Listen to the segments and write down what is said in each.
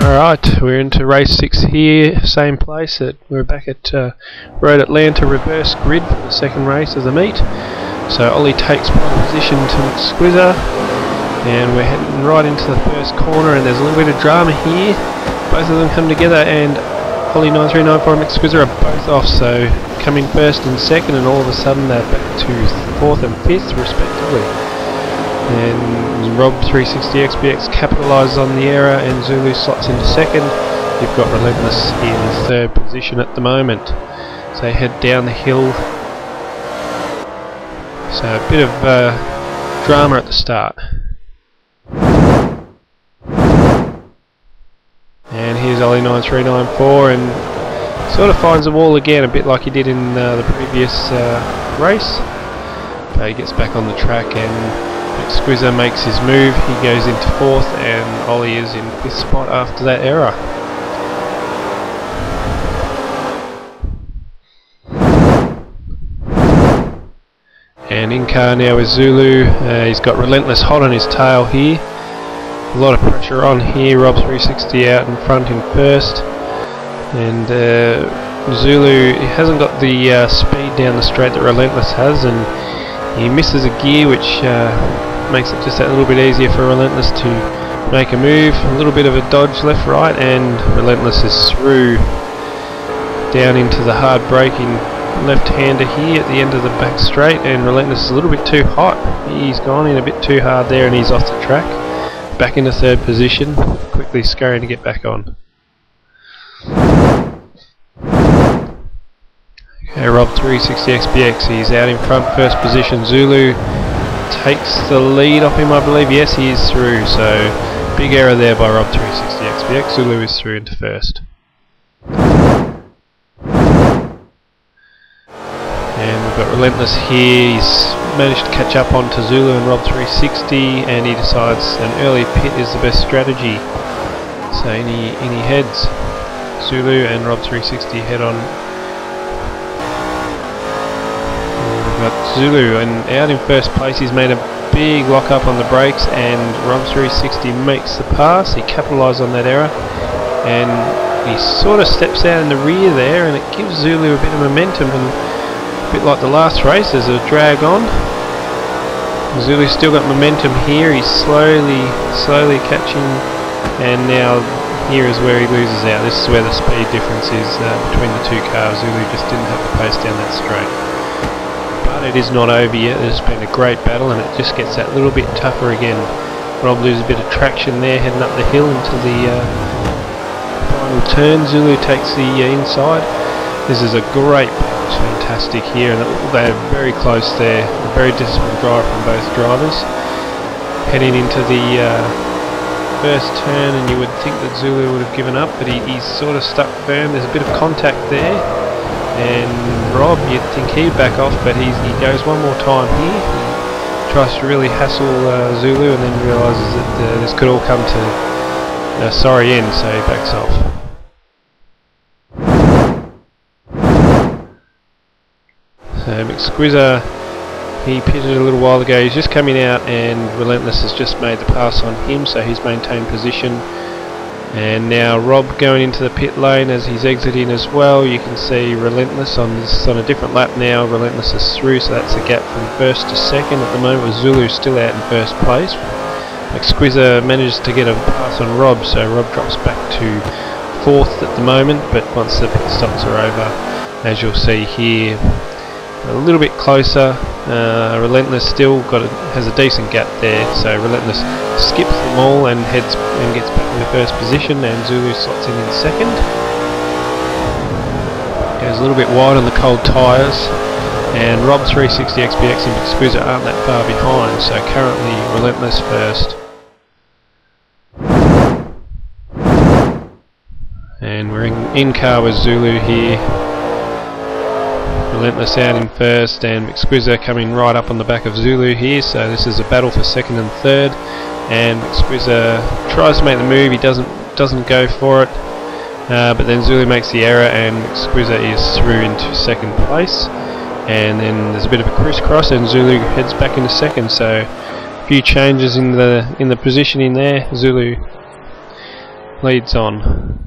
Alright, we're into race 6 here, same place. We're back at Road Atlanta reverse grid for the second race of the meet. So Ollie takes pole position to Exquisite, and we're heading right into the first corner, and there's a little bit of drama here. Both of them come together, and Ollie 9394 and Exquisite are both off, so come in first and second, and all of a sudden they're back to 4th and 5th respectively. And Rob 360 XPX capitalises on the error, and Zulu slots into second. You've got Relentless in third position at the moment. So they head down the hill. So a bit of drama at the start. And here's Ollie 9394, and sort of finds the wall again, a bit like he did in the previous race. But he gets back on the track, and Exquisite makes his move. He goes into 4th, and Ollie is in 5th spot after that error. And in car now with Zulu. He's got Relentless hot on his tail here. A lot of pressure on here. Rob 360 out in front in first, and Zulu hasn't got the speed down the straight that Relentless has, and he misses a gear, which makes it just that little bit easier for Relentless to make a move. A little bit of a dodge left right, and Relentless is through down into the hard braking left-hander here at the end of the back straight, and Relentless is a little bit too hot. He's gone in a bit too hard there, and he's off the track. Back into third position, quickly scurrying to get back on. Okay, Rob 360 XPX, he's out in front, first position. Zulu takes the lead off him, I believe. Yes, he is through, so big error there by Rob 360 XPX. Zulu is through into first. And we've got Relentless here. He's managed to catch up onto Zulu and Rob 360, and he decides an early pit is the best strategy. So in he heads. Zulu and Rob 360 head on. Got Zulu, and out in first place. He's made a big lock up on the brakes, and Rob 360 makes the pass. He capitalised on that error, and he sort of steps out in the rear there, and it gives Zulu a bit of momentum, and a bit like the last race, there's a drag on. Zulu's still got momentum here. He's slowly catching, and now here is where he loses out. This is where the speed difference is between the two cars. Zulu just didn't have the pace down that straight. But it is not over yet. There's been a great battle, and it just gets that little bit tougher again. Rob loses a bit of traction there, heading up the hill into the final turn. Zulu takes the inside. This is a great battle. It's fantastic here, and they're very close there. A very disciplined drive from both drivers. Heading into the first turn, and you would think that Zulu would have given up, but he's sort of stuck firm. There's a bit of contact there. And Rob, you'd think he'd back off, but he goes one more time here. He tries to really hassle Zulu, and then realises that this could all come to a sorry end, so he backs off. So Exquisite, he pitted a little while ago. He's just coming out, and Relentless has just made the pass on him, so he's maintained position. And now Rob going into the pit lane as he's exiting as well. You can see Relentless on a different lap now. Relentless is through, so that's a gap from first to second at the moment, with Zulu still out in first place. Exquisite manages to get a pass on Rob, so Rob drops back to 4th at the moment, but once the pit stops are over, as you'll see here, a little bit closer. Relentless still has a decent gap there, so Relentless skips them all and gets back into first position, and Zulu slots in second. Goes a little bit wide on the cold tyres, and Rob 360 XPX and Exquisite aren't that far behind, so currently Relentless first. And we're in car with Zulu here. Relentless out in first, and Exquisite coming right up on the back of Zulu here, so this is a battle for second and third. And Exquisite tries to make the move, he doesn't go for it, but then Zulu makes the error, and Exquisite is through into second place. And then there's a bit of a crisscross, and Zulu heads back into second, so a few changes in the positioning there. Zulu leads on.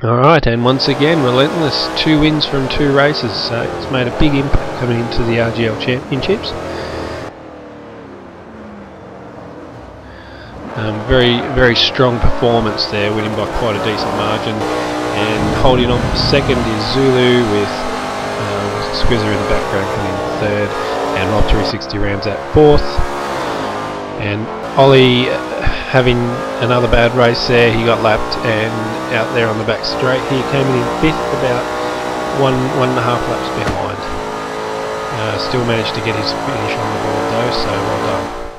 Alright, and once again, Relentless, 2 wins from 2 races, so it's made a big impact coming into the RGL Championships. Very strong performance there, winning by quite a decent margin. And holding on for second is Zulu with Squizzer in the background coming in third, and Rob 360 Rams at fourth. And Ollie having another bad race there, he got lapped and out there on the back straight. He came in fifth, about one and a half laps behind. Still managed to get his finish on the board though, so well done.